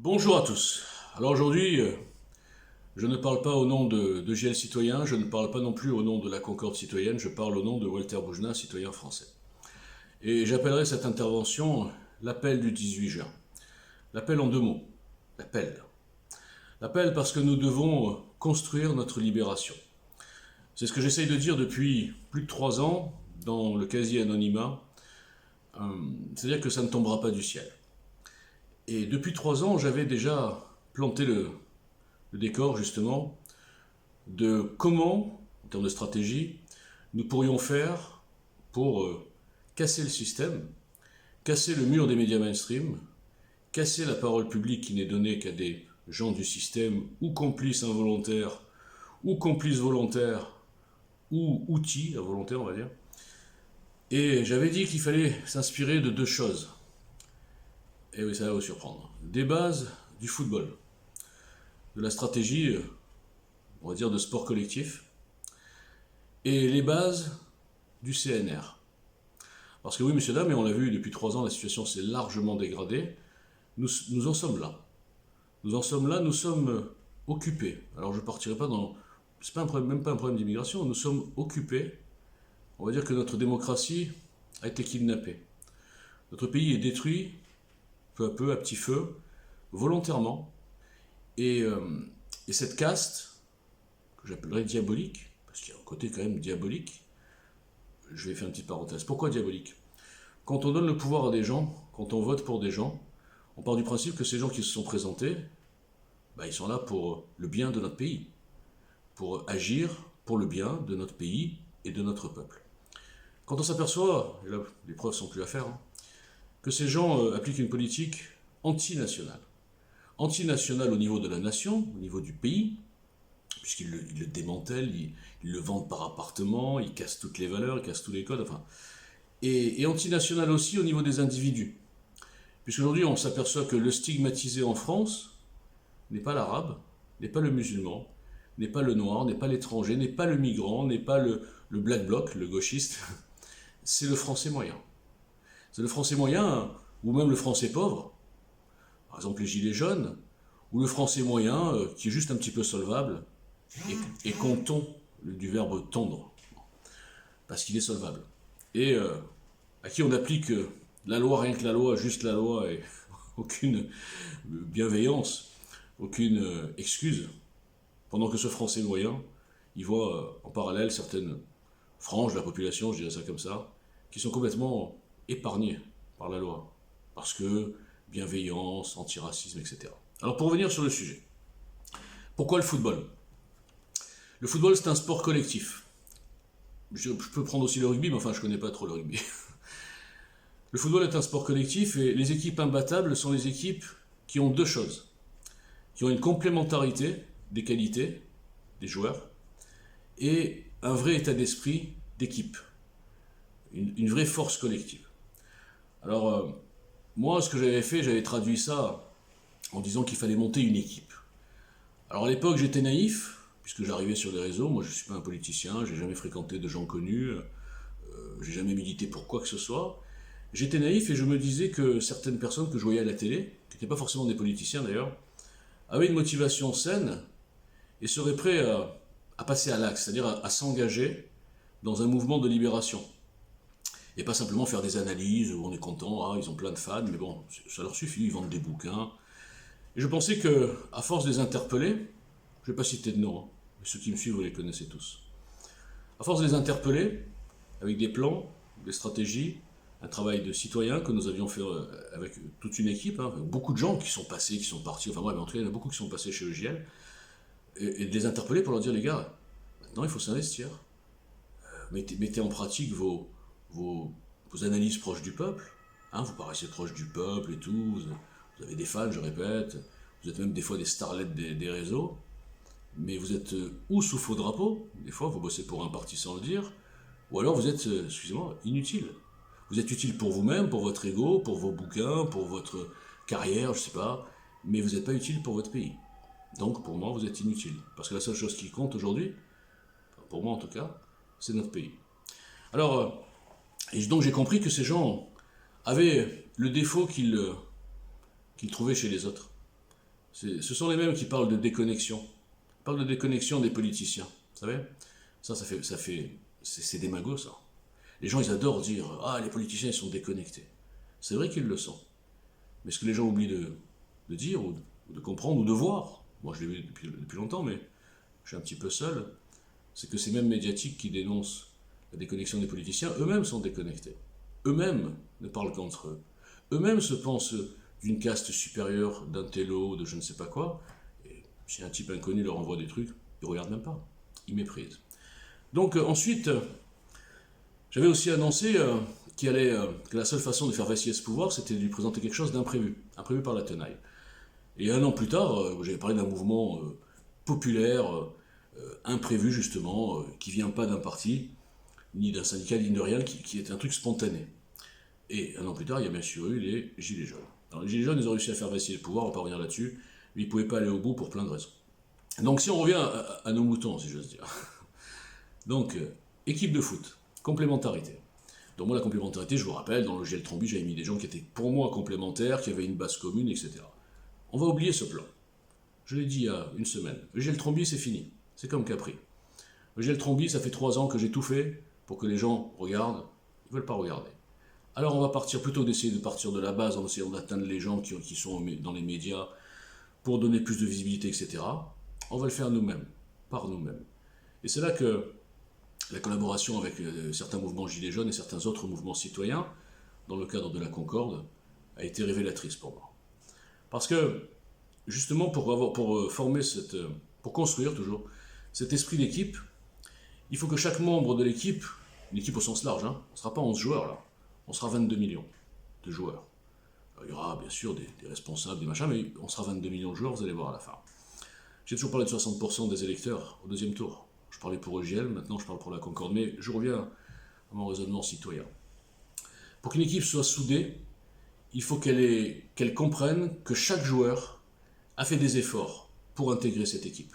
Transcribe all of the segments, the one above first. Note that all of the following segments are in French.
Bonjour à tous. Alors aujourd'hui, je ne parle pas au nom de JL Citoyen, je ne parle pas non plus au nom de la Concorde Citoyenne, je parle au nom de Walter Boujna, citoyen français. Et j'appellerai cette intervention l'appel du 18 juin. L'appel en deux mots. L'appel. L'appel parce que nous devons construire notre libération. C'est ce que j'essaye de dire depuis plus de 3 ans dans le quasi-anonymat. C'est-à-dire que ça ne tombera pas du ciel. Et depuis 3 ans, j'avais déjà planté le décor justement de comment, en termes de stratégie, nous pourrions faire pour casser le système, casser le mur des médias mainstream, casser la parole publique qui n'est donnée qu'à des gens du système, ou complices involontaires, ou complices volontaires, ou outils involontaires, on va dire. Et j'avais dit qu'il fallait s'inspirer de deux choses. Et oui, ça va vous surprendre. Des bases du football, de la stratégie, on va dire, de sport collectif, et les bases du CNR. Parce que oui, messieurs, dames, et on l'a vu depuis 3 ans, la situation s'est largement dégradée. Nous en sommes là. Nous en sommes là, nous sommes occupés. Alors je ne partirai pas dans... C'est pas un problème, même pas un problème d'immigration, nous sommes occupés. On va dire que notre démocratie a été kidnappée. Notre pays est détruit, peu à peu, à petit feu, volontairement. Et, euh, et cette caste, que j'appellerais diabolique, parce qu'il y a un côté quand même diabolique, je vais faire une petite parenthèse. Pourquoi diabolique? Quand on donne le pouvoir à des gens, quand on vote pour des gens, on part du principe que ces gens qui se sont présentés, ils sont là pour le bien de notre pays, pour agir pour le bien de notre pays et de notre peuple. Quand on s'aperçoit, et là les preuves sont plus à faire, que ces gens appliquent une politique antinationale. Antinationale au niveau de la nation, au niveau du pays, puisqu'ils le démantèlent, ils le vendent par appartement, ils cassent toutes les valeurs, ils cassent tous les codes, enfin. Et antinationale aussi au niveau des individus. Puisqu'aujourd'hui, on s'aperçoit que le stigmatisé en France n'est pas l'arabe, n'est pas le musulman, n'est pas le noir, n'est pas l'étranger, n'est pas le migrant, n'est pas le black bloc, le gauchiste, c'est le français moyen. C'est le français moyen, ou même le français pauvre, par exemple les gilets jaunes, ou le français moyen qui est juste un petit peu solvable, et qu'on tond, du verbe tondre, parce qu'il est solvable. Et à qui on applique la loi, rien que la loi, juste la loi, et aucune bienveillance, aucune excuse, pendant que ce français moyen, il voit en parallèle certaines franges de la population, je dirais ça comme ça, qui sont complètement épargnées par la loi, parce que bienveillance, antiracisme, etc. Alors pour revenir sur le sujet, pourquoi le football? Le football, c'est un sport collectif. Je peux prendre aussi le rugby, mais enfin, je connais pas trop le rugby. Le football est un sport collectif et les équipes imbattables sont les équipes qui ont deux choses. Qui ont une complémentarité des qualités des joueurs et un vrai état d'esprit d'équipe. Une vraie force collective. Alors, moi, ce que j'avais fait, j'avais traduit ça en disant qu'il fallait monter une équipe. Alors, à l'époque, j'étais naïf, puisque j'arrivais sur les réseaux. Moi, je ne suis pas un politicien, j'ai jamais fréquenté de gens connus, j'ai jamais milité pour quoi que ce soit. J'étais naïf et je me disais que certaines personnes que je voyais à la télé, qui n'étaient pas forcément des politiciens d'ailleurs, avaient une motivation saine et seraient prêts à passer à l'acte, c'est-à-dire à s'engager dans un mouvement de libération. Et pas simplement faire des analyses où on est content, ils ont plein de fans, mais bon, ça leur suffit, ils vendent des bouquins. Et je pensais que, à force de les interpeller, je ne vais pas citer de nom, mais ceux qui me suivent, vous les connaissez tous. À force de les interpeller, avec des plans, des stratégies, un travail de citoyen que nous avions fait avec toute une équipe, beaucoup de gens qui sont passés, qui sont partis, enfin bref, en tout cas, il y en a beaucoup qui sont passés chez EGL, et de les interpeller pour leur dire, les gars, maintenant il faut s'investir. Mettez en pratique vos analyses proches du peuple. Vous paraissez proche du peuple et tout, vous avez des fans, je répète, vous êtes même des fois des starlets des réseaux, mais vous êtes ou sous faux drapeau, des fois vous bossez pour un parti sans le dire, ou alors vous êtes, excusez-moi, inutile. Vous êtes utile pour vous-même, pour votre ego, pour vos bouquins, pour votre carrière, je sais pas, mais vous n'êtes pas utile pour votre pays. Donc pour moi, vous êtes inutile. Parce que la seule chose qui compte aujourd'hui, pour moi en tout cas, c'est notre pays. Alors, et donc j'ai compris que ces gens avaient le défaut qu'ils trouvaient chez les autres. Ce sont les mêmes qui parlent de déconnexion. Ils parlent de déconnexion des politiciens. Vous savez? C'est démago, ça. Les gens, ils adorent dire « Ah, les politiciens, ils sont déconnectés ». C'est vrai qu'ils le sont. Mais ce que les gens oublient de dire, ou de comprendre, ou de voir, moi je l'ai vu depuis longtemps, mais je suis un petit peu seul, c'est que ces mêmes médiatiques qui dénoncent la déconnexion des politiciens, eux-mêmes sont déconnectés. Eux-mêmes ne parlent qu'entre eux. Eux-mêmes se pensent d'une caste supérieure, d'un télo, de je ne sais pas quoi, et si un type inconnu leur envoie des trucs, ils ne regardent même pas. Ils méprisent. Donc ensuite, j'avais aussi annoncé que la seule façon de faire vaciller ce pouvoir, c'était de lui présenter quelque chose d'imprévu, imprévu par la tenaille. Et un an plus tard, j'avais parlé d'un mouvement populaire, imprévu justement, qui vient pas d'un parti, ni d'un syndicat, ni de rien, qui est un truc spontané. Et un an plus tard, il y a bien sûr eu les Gilets jaunes. Alors les Gilets jaunes, ils ont réussi à faire vaciller le pouvoir, on va pas revenir là-dessus, mais ils ne pouvaient pas aller au bout pour plein de raisons. Donc si on revient à nos moutons, si j'ose dire. Donc, équipe de foot, complémentarité. Donc moi, la complémentarité, je vous rappelle, dans le GL Trombi, j'avais mis des gens qui étaient pour moi complémentaires, qui avaient une base commune, etc. On va oublier ce plan. Je l'ai dit il y a une semaine. Le GL Trombi, c'est fini. C'est comme Capri. Le GL Trombi, ça fait 3 ans que j'ai tout fait pour que les gens regardent. Ils ne veulent pas regarder. Alors on va partir, plutôt d'essayer de partir de la base, en essayant d'atteindre les gens qui sont dans les médias, pour donner plus de visibilité, etc. On va le faire nous-mêmes, par nous-mêmes. Et c'est là que la collaboration avec certains mouvements gilets jaunes et certains autres mouvements citoyens, dans le cadre de la Concorde, a été révélatrice pour moi. Parce que, justement, pour construire toujours cet esprit d'équipe, il faut que chaque membre de l'équipe, une équipe au sens large, on ne sera pas 11 joueurs là, on sera 22 millions de joueurs. Alors, il y aura bien sûr des responsables, des machins, mais on sera 22 millions de joueurs, vous allez voir à la fin. J'ai toujours parlé de 60% des électeurs au deuxième tour. Je parlais pour EGL, maintenant je parle pour la Concorde, mais je reviens à mon raisonnement citoyen. Pour qu'une équipe soit soudée, il faut qu'elle comprenne que chaque joueur a fait des efforts pour intégrer cette équipe,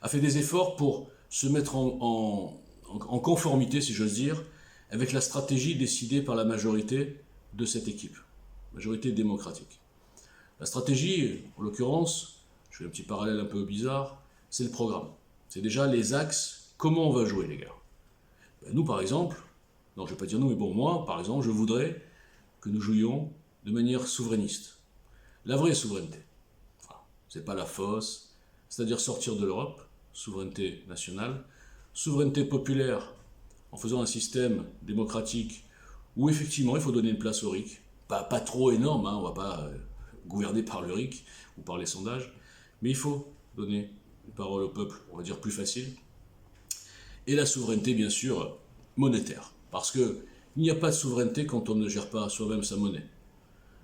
a fait des efforts pour se mettre en conformité, si j'ose dire, avec la stratégie décidée par la majorité de cette équipe, majorité démocratique. La stratégie, en l'occurrence, je fais un petit parallèle un peu bizarre, c'est le programme. C'est déjà les axes, comment on va jouer les gars. Nous par exemple, non je ne vais pas dire nous, mais bon moi par exemple, je voudrais que nous jouions de manière souverainiste. La vraie souveraineté. Voilà. C'est pas la fausse, c'est-à-dire sortir de l'Europe, souveraineté nationale, souveraineté populaire, en faisant un système démocratique où effectivement il faut donner une place au RIC. Pas trop énorme, on ne va pas gouverner par le RIC ou par les sondages, mais il faut donner une parole au peuple, on va dire plus facile. Et la souveraineté, bien sûr, monétaire. Parce qu'il n'y a pas de souveraineté quand on ne gère pas soi-même sa monnaie.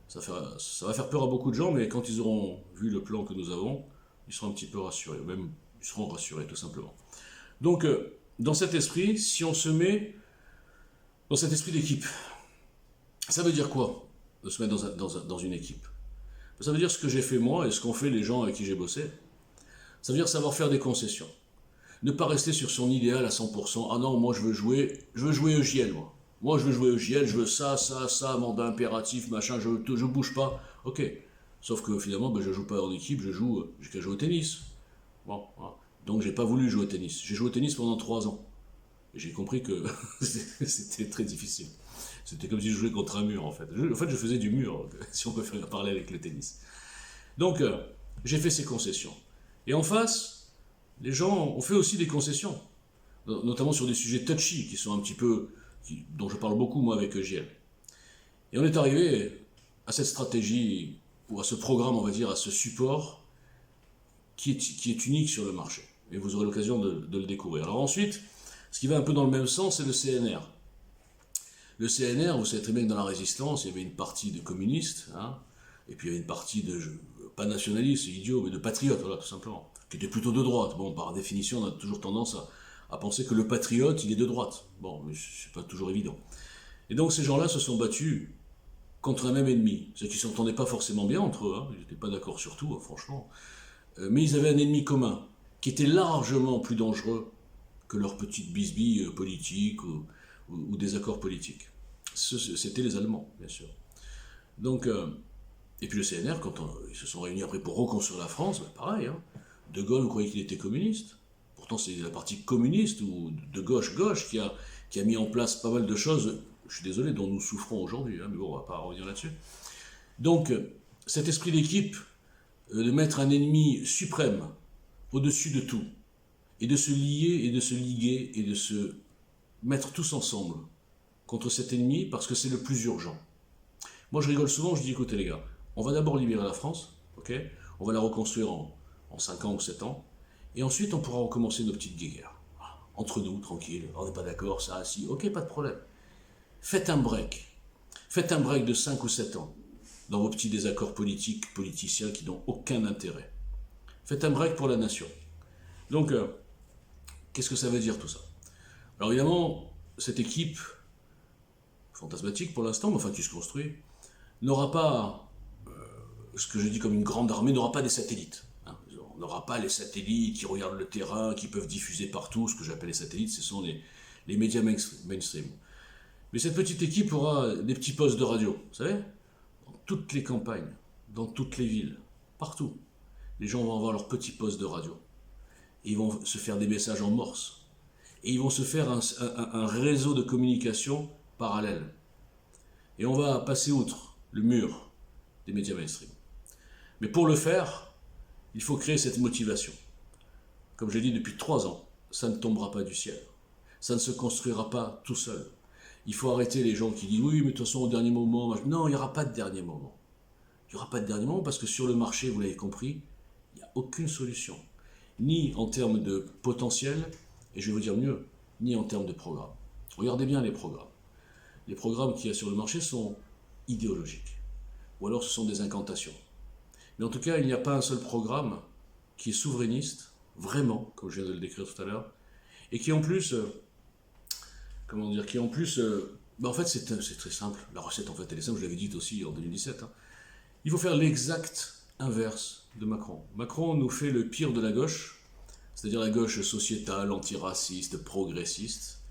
Ça va faire peur à beaucoup de gens, mais quand ils auront vu le plan que nous avons, ils seront un petit peu rassurés, même ils seront rassurés tout simplement. Donc, dans cet esprit, si on se met dans cet esprit d'équipe, ça veut dire quoi de se mettre dans une équipe? Ça veut dire ce que j'ai fait moi et ce qu'ont fait les gens avec qui j'ai bossé. Ça veut dire savoir faire des concessions. Ne pas rester sur son idéal à 100%. Ah non, moi je veux jouer EJL, moi. Moi je veux jouer EJL, je veux ça, mandat impératif, machin, je bouge pas. Ok. Sauf que finalement, je joue pas en équipe, j'ai qu'à jouer au tennis. Bon, voilà. Donc j'ai pas voulu jouer au tennis. J'ai joué au tennis pendant 3 ans. Et j'ai compris que c'était très difficile. C'était comme si je jouais contre un mur en fait. Je faisais du mur, si on peut faire un parallèle avec le tennis. Donc j'ai fait ces concessions. Et en face, les gens ont fait aussi des concessions, notamment sur des sujets touchy, qui sont un petit peu, dont je parle beaucoup moi avec EGL. Et on est arrivé à cette stratégie, ou à ce programme, on va dire, à ce support, qui est unique sur le marché. Et vous aurez l'occasion de le découvrir. Alors ensuite, ce qui va un peu dans le même sens, c'est le CNR. Le CNR, vous savez très bien que dans la résistance, il y avait une partie de communistes, et puis il y avait une partie de, pas nationalistes, c'est idiot, mais de patriotes, voilà, tout simplement, qui étaient plutôt de droite. Bon, par définition, on a toujours tendance à penser que le patriote, il est de droite. Bon, mais c'est pas toujours évident. Et donc ces gens-là se sont battus contre un même ennemi. C'est qu'ils ne s'entendaient pas forcément bien entre eux, ils n'étaient pas d'accord sur tout, franchement. Mais ils avaient un ennemi commun, qui était largement plus dangereux que leur petite bisbille politique ou des accords politiques. C'était les Allemands, bien sûr. Donc, Et puis le CNR, quand ils se sont réunis après pour reconstruire la France, ben pareil, hein. De Gaulle, vous croyez qu'il était communiste? Pourtant, c'est la partie communiste ou de gauche-gauche qui a mis en place pas mal de choses, je suis désolé, dont nous souffrons aujourd'hui, hein, mais bon, on va pas revenir là-dessus. Donc, cet esprit d'équipe, de mettre un ennemi suprême au-dessus de tout, et de se lier et de se liguer et de se mettre tous ensemble contre cet ennemi parce que c'est le plus urgent. Moi, je rigole souvent, je dis écoutez les gars, on va d'abord libérer la France, ok? On va la reconstruire en 5 ans ou 7 ans, et ensuite on pourra recommencer nos petites guerres. Entre nous, tranquille, on n'est pas d'accord, ça, si, ok, pas de problème. Faites un break. Faites un break de 5 ou 7 ans dans vos petits désaccords politiques, politiciens qui n'ont aucun intérêt. Faites un break pour la nation. Donc, qu'est-ce que ça veut dire tout ça? Alors évidemment, cette équipe, fantasmatique pour l'instant, mais enfin qui se construit, n'aura pas, ce que je dis comme une grande armée, n'aura pas des satellites. Hein. On n'aura pas les satellites qui regardent le terrain, qui peuvent diffuser partout. Ce que j'appelle les satellites, ce sont les médias mainstream. Mais cette petite équipe aura des petits postes de radio, vous savez, dans toutes les campagnes, dans toutes les villes, partout. Les gens vont avoir leur petit poste de radio. Et ils vont se faire des messages en morse. Et ils vont se faire un réseau de communication parallèle. Et on va passer outre le mur des médias mainstream. Mais pour le faire, il faut créer cette motivation. Comme je l'ai dit depuis 3 ans, ça ne tombera pas du ciel. Ça ne se construira pas tout seul. Il faut arrêter les gens qui disent oui, mais de toute façon au dernier moment. Non, il n'y aura pas de dernier moment. Il n'y aura pas de dernier moment parce que sur le marché, vous l'avez compris, il n'y a aucune solution. Ni en termes de potentiel, et je vais vous dire mieux, ni en termes de programme. Regardez bien les programmes. Les programmes qu'il y a sur le marché sont idéologiques. Ou alors ce sont des incantations. Mais en tout cas, il n'y a pas un seul programme qui est souverainiste, vraiment, comme je viens de le décrire tout à l'heure, et qui en plus, en fait c'est très simple. La recette en fait elle est simple, je l'avais dite aussi en 2017. Hein. Il faut faire l'exact inverse de Macron. Macron nous fait le pire de la gauche, c'est-à-dire la gauche sociétale, antiraciste, progressiste,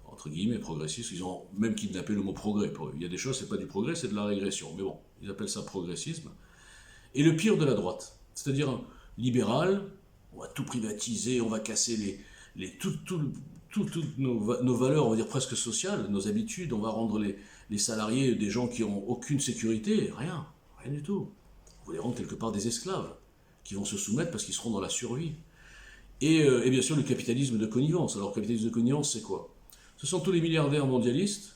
entre guillemets progressiste, ils ont même kidnappé le mot progrès pour eux. Il y a des choses, c'est pas du progrès, c'est de la régression. Mais bon, ils appellent ça progressisme. Et le pire de la droite, c'est-à-dire un libéral, on va tout privatiser, on va casser toutes nos valeurs, on va dire presque sociales, nos habitudes, on va rendre les salariés des gens qui n'ont aucune sécurité, rien du tout. On va les rendre quelque part des esclaves, qui vont se soumettre parce qu'ils seront dans la survie. Et bien sûr le capitalisme de connivence. Alors le capitalisme de connivence, c'est quoi? Ce sont tous les milliardaires mondialistes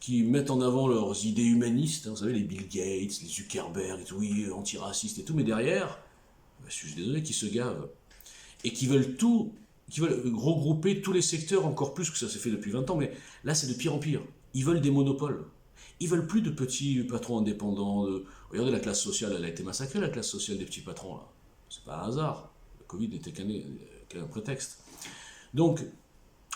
qui mettent en avant leurs idées humanistes, hein, vous savez, les Bill Gates, les Zuckerberg, et tout, oui, antiracistes et tout, mais derrière, je suis désolé, qui se gavent. Et qui veulent regrouper tous les secteurs encore plus que ça s'est fait depuis 20 ans, mais là c'est de pire en pire. Ils veulent des monopoles. Ils veulent plus de petits patrons indépendants. Regardez la classe sociale, elle a été massacrée, la classe sociale des petits patrons, là. C'est pas un hasard. Le Covid n'était qu'un prétexte. Donc,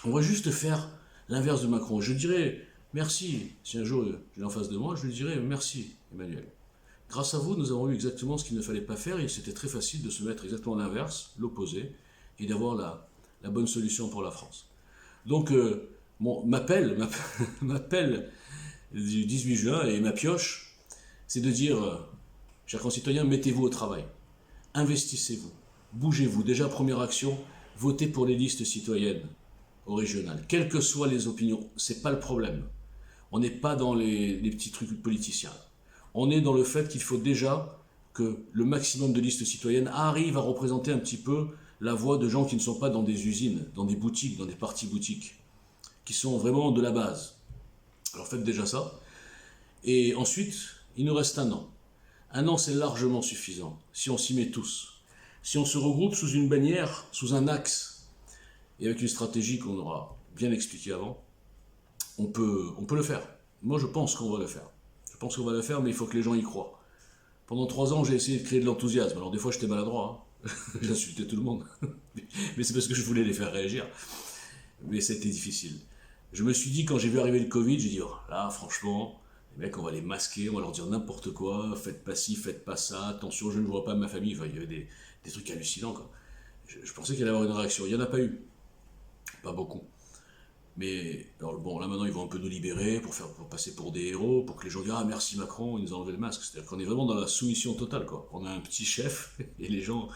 on va juste faire l'inverse de Macron. Je dirais merci, si un jour je l'ai en face de moi, je lui dirais merci Emmanuel. Grâce à vous, nous avons eu exactement ce qu'il ne fallait pas faire et c'était très facile de se mettre exactement à l'inverse, l'opposé, et d'avoir la bonne solution pour la France. Donc, m'appel du 18 juin et ma pioche, c'est de dire, chers concitoyens, mettez-vous au travail, investissez-vous, bougez-vous. Déjà, première action, votez pour les listes citoyennes au régional, quelles que soient les opinions, c'est pas le problème. On n'est pas dans les petits trucs politiciens. On est dans le fait qu'il faut déjà que le maximum de listes citoyennes arrive à représenter un petit peu la voix de gens qui ne sont pas dans des usines, dans des boutiques, dans des partis boutiques, qui sont vraiment de la base. Alors faites déjà ça. Et ensuite, il nous reste 1 an. 1 an, c'est largement suffisant, si on s'y met tous. Si on se regroupe sous une bannière, sous un axe, et avec une stratégie qu'on aura bien expliquée avant, on peut le faire. Moi, je pense qu'on va le faire. Je pense qu'on va le faire, mais il faut que les gens y croient. Pendant 3 ans, j'ai essayé de créer de l'enthousiasme. Alors des fois, j'étais maladroit. Hein. J'insultais tout le monde. Mais c'est parce que je voulais les faire réagir. Mais c'était difficile. Je me suis dit, quand j'ai vu arriver le Covid, j'ai dit, oh, là, franchement, les mecs, on va les masquer, on va leur dire n'importe quoi, faites pas ci, faites pas ça, attention, je ne vois pas ma famille. Enfin, il y avait des trucs hallucinants, quoi. Je pensais qu'il allait y avoir une réaction. Il n'y en a pas eu. Pas beaucoup. Mais alors, bon, là maintenant ils vont un peu nous libérer pour passer pour des héros, pour que les gens disent ah merci Macron, il nous a enlevé le masque. C'est-à-dire qu'on est vraiment dans la soumission totale, quoi. On a un petit chef et les gens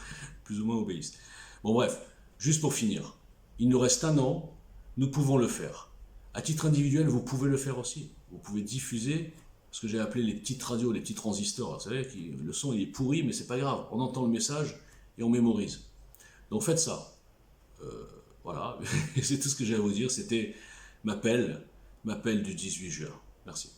plus ou moins obéissent. Bon bref, juste pour finir, il nous reste un an, nous pouvons le faire. À titre individuel, vous pouvez le faire aussi. Vous pouvez diffuser ce que j'ai appelé les petites radios, les petits transistors. Vous savez, le son il est pourri, mais c'est pas grave. On entend le message et on mémorise. Donc faites ça. Voilà, c'est tout ce que j'ai à vous dire. C'était ma pelle du 18 juin. Merci.